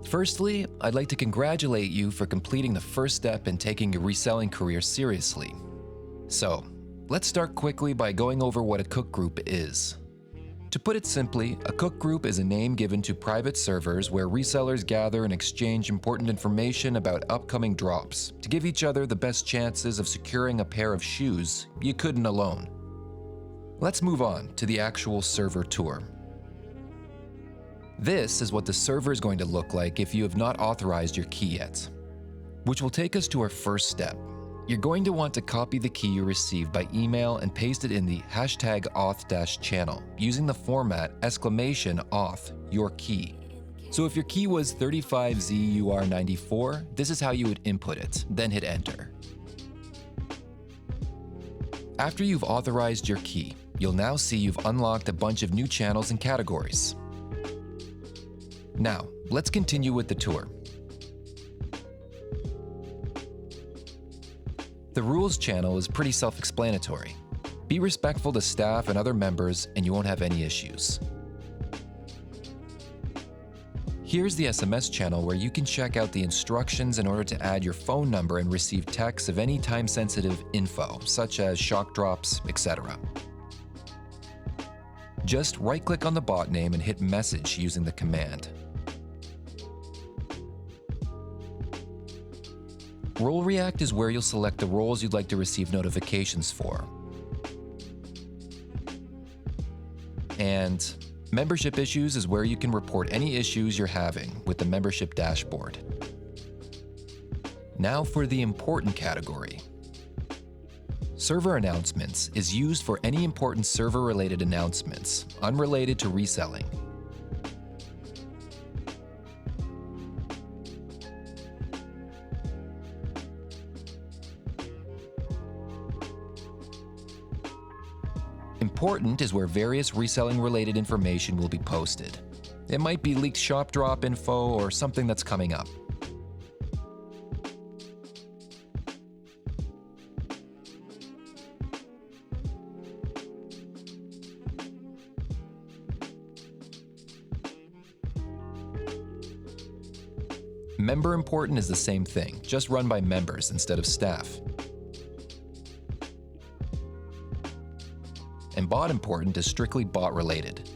Firstly, I'd like to congratulate you for completing the first step in taking your reselling career seriously. So, let's start quickly by going over what a cook group is. To put it simply, a cook group is a name given to private servers where resellers gather and exchange important information about upcoming drops to give each other the best chances of securing a pair of shoes you couldn't alone. Let's move on to the actual server tour. This is what the server is going to look like if you have not authorized your key yet, which will take us to our first step. You're going to want to copy the key you received by email and paste it in the #auth-channel using the format !auth, your key. So if your key was 35ZUR94, this is how you would input it, then hit enter. After you've authorized your key, you'll now see you've unlocked a bunch of new channels and categories. Now, let's continue with the tour. The rules channel is pretty self-explanatory. Be respectful to staff and other members and you won't have any issues. Here's the SMS channel where you can check out the instructions in order to add your phone number and receive texts of any time-sensitive info, such as shock drops, etc. Just right-click on the bot name and hit message using the command. Role React is where you'll select the roles you'd like to receive notifications for. And Membership Issues is where you can report any issues you're having with the membership dashboard. Now for the important category. Server Announcements is used for any important server-related announcements, unrelated to reselling. Important is where various reselling-related information will be posted. It might be leaked shop drop info or something that's coming up. Member Important is the same thing, just run by members instead of staff. And Bot Important is strictly bot related.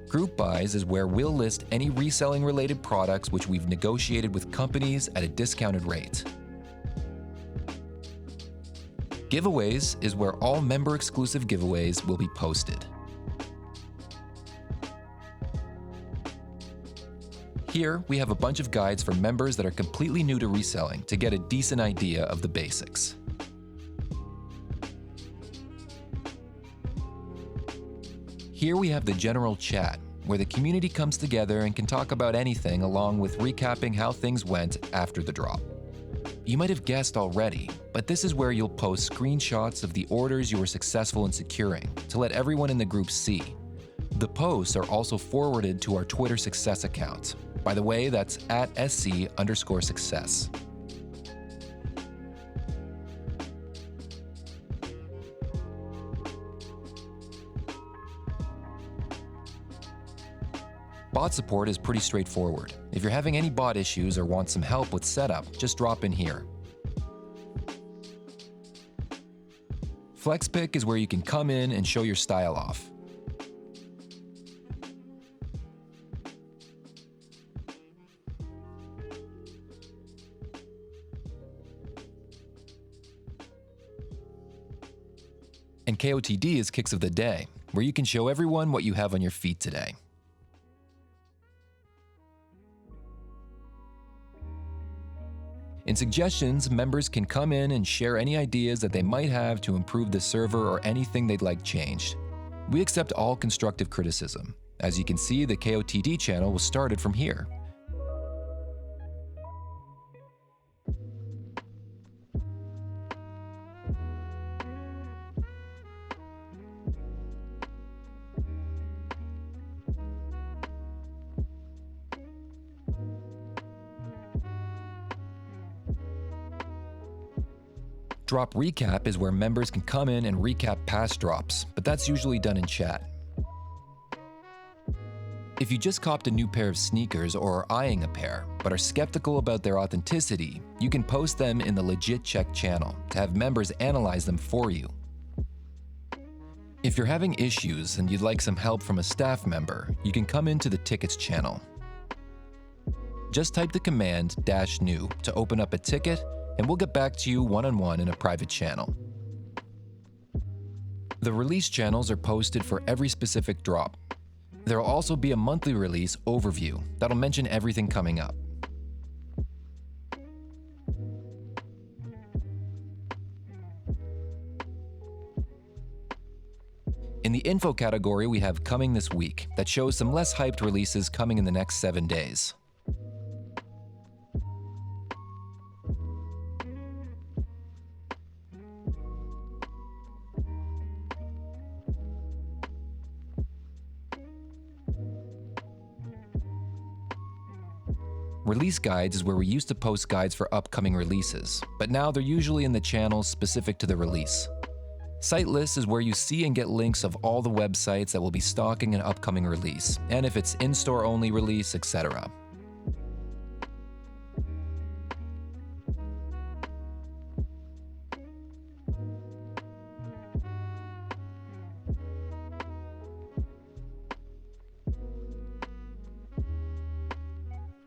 Group Buys is where we'll list any reselling related products which we've negotiated with companies at a discounted rate. Giveaways is where all member exclusive giveaways will be posted. Here, we have a bunch of guides for members that are completely new to reselling to get a decent idea of the basics. Here we have the general chat, where the community comes together and can talk about anything along with recapping how things went after the drop. You might have guessed already, but this is where you'll post screenshots of the orders you were successful in securing to let everyone in the group see. The posts are also forwarded to our Twitter success account. By the way, that's @SC_success. Bot support is pretty straightforward. If you're having any bot issues or want some help with setup, just drop in here. FlexPick is where you can come in and show your style off. And KOTD is Kicks of the Day, where you can show everyone what you have on your feet today. In suggestions, members can come in and share any ideas that they might have to improve the server or anything they'd like changed. We accept all constructive criticism. As you can see, the KOTD channel was started from here. Drop Recap is where members can come in and recap past drops, but that's usually done in chat. If you just copped a new pair of sneakers or are eyeing a pair, but are skeptical about their authenticity, you can post them in the Legit Check channel to have members analyze them for you. If you're having issues and you'd like some help from a staff member, you can come into the Tickets channel. Just type the command -new to open up a ticket, and we'll get back to you one-on-one in a private channel. The release channels are posted for every specific drop. There will also be a monthly release overview that'll mention everything coming up. In the info category, we have Coming This Week that shows some less hyped releases coming in the next 7 days. Release guides is where we used to post guides for upcoming releases, but now they're usually in the channels specific to the release. Site lists is where you see and get links of all the websites that will be stocking an upcoming release, and if it's in-store only release, etc.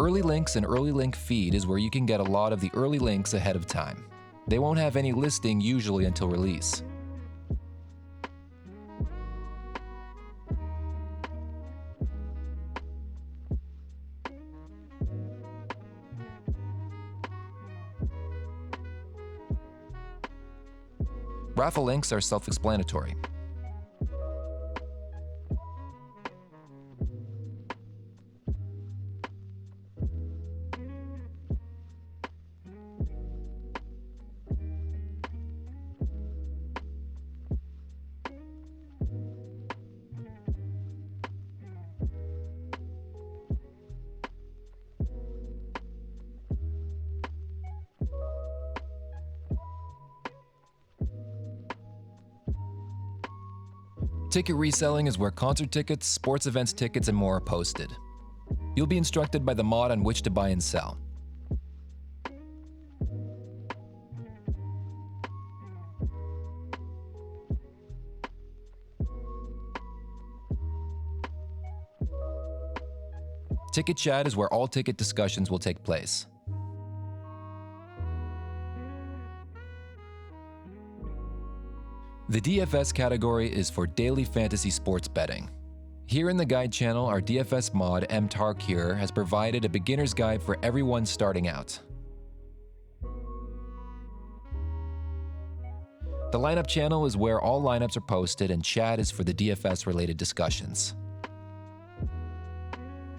Early links and early link feed is where you can get a lot of the early links ahead of time. They won't have any listing usually until release. Raffle links are self-explanatory. Ticket reselling is where concert tickets, sports events tickets, and more are posted. You'll be instructed by the mod on which to buy and sell. Ticket chat is where all ticket discussions will take place. The DFS category is for daily fantasy sports betting. Here in the guide channel, our DFS mod M. Tarkir has provided a beginner's guide for everyone starting out. The lineup channel is where all lineups are posted, and chat is for the DFS related discussions.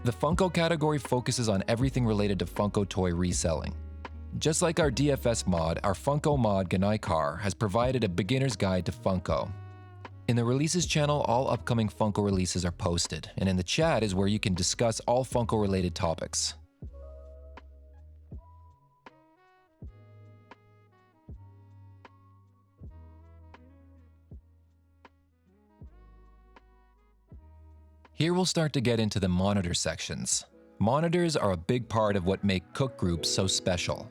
The Funko category focuses on everything related to Funko toy reselling. Just like our DFS mod, our Funko mod Ganaikar has provided a beginner's guide to Funko. In the releases channel, all upcoming Funko releases are posted, and in the chat is where you can discuss all Funko related topics. Here we'll start to get into the monitor sections. Monitors are a big part of what make cook groups so special.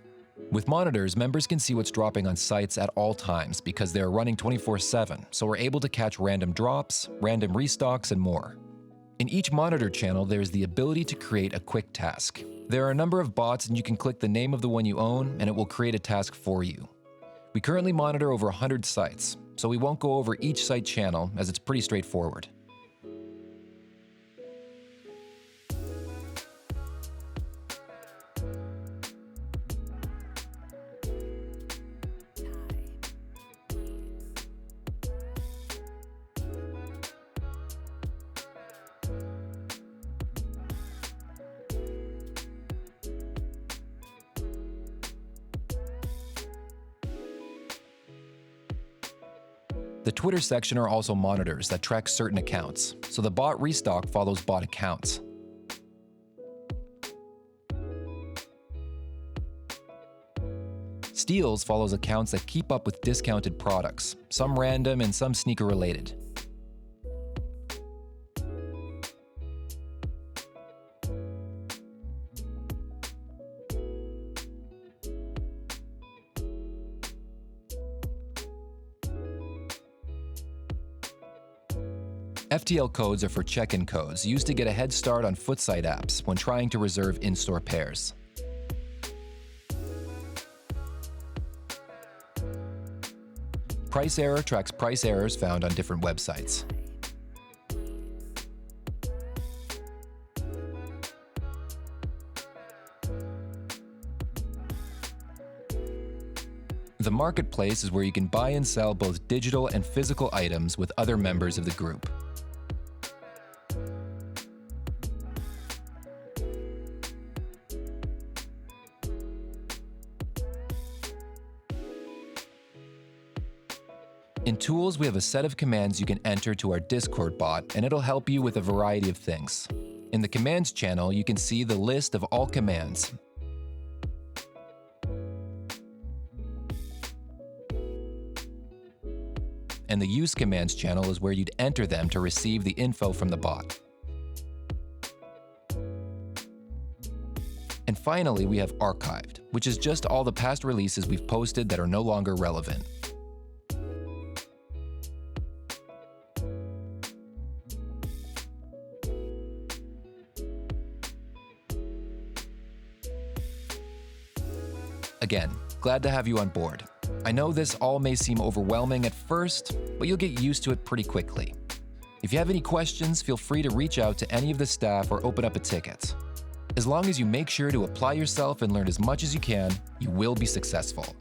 With monitors, members can see what's dropping on sites at all times because they're running 24/7, so we're able to catch random drops, random restocks, and more. In each monitor channel, there's the ability to create a quick task. There are a number of bots, and you can click the name of the one you own, and it will create a task for you. We currently monitor over 100 sites, so we won't go over each site channel as it's pretty straightforward. The Twitter section are also monitors that track certain accounts, so the bot restock follows bot accounts. Steals follows accounts that keep up with discounted products, some random and some sneaker related. FTL codes are for check-in codes used to get a head start on footsite apps when trying to reserve in-store pairs. Price error tracks price errors found on different websites. The marketplace is where you can buy and sell both digital and physical items with other members of the group. In Tools, we have a set of commands you can enter to our Discord bot, and it'll help you with a variety of things. In the Commands channel, you can see the list of all commands. And the Use Commands channel is where you'd enter them to receive the info from the bot. And finally, we have Archived, which is just all the past releases we've posted that are no longer relevant. Again, glad to have you on board. I know this all may seem overwhelming at first, but you'll get used to it pretty quickly. If you have any questions, feel free to reach out to any of the staff or open up a ticket. As long as you make sure to apply yourself and learn as much as you can, you will be successful.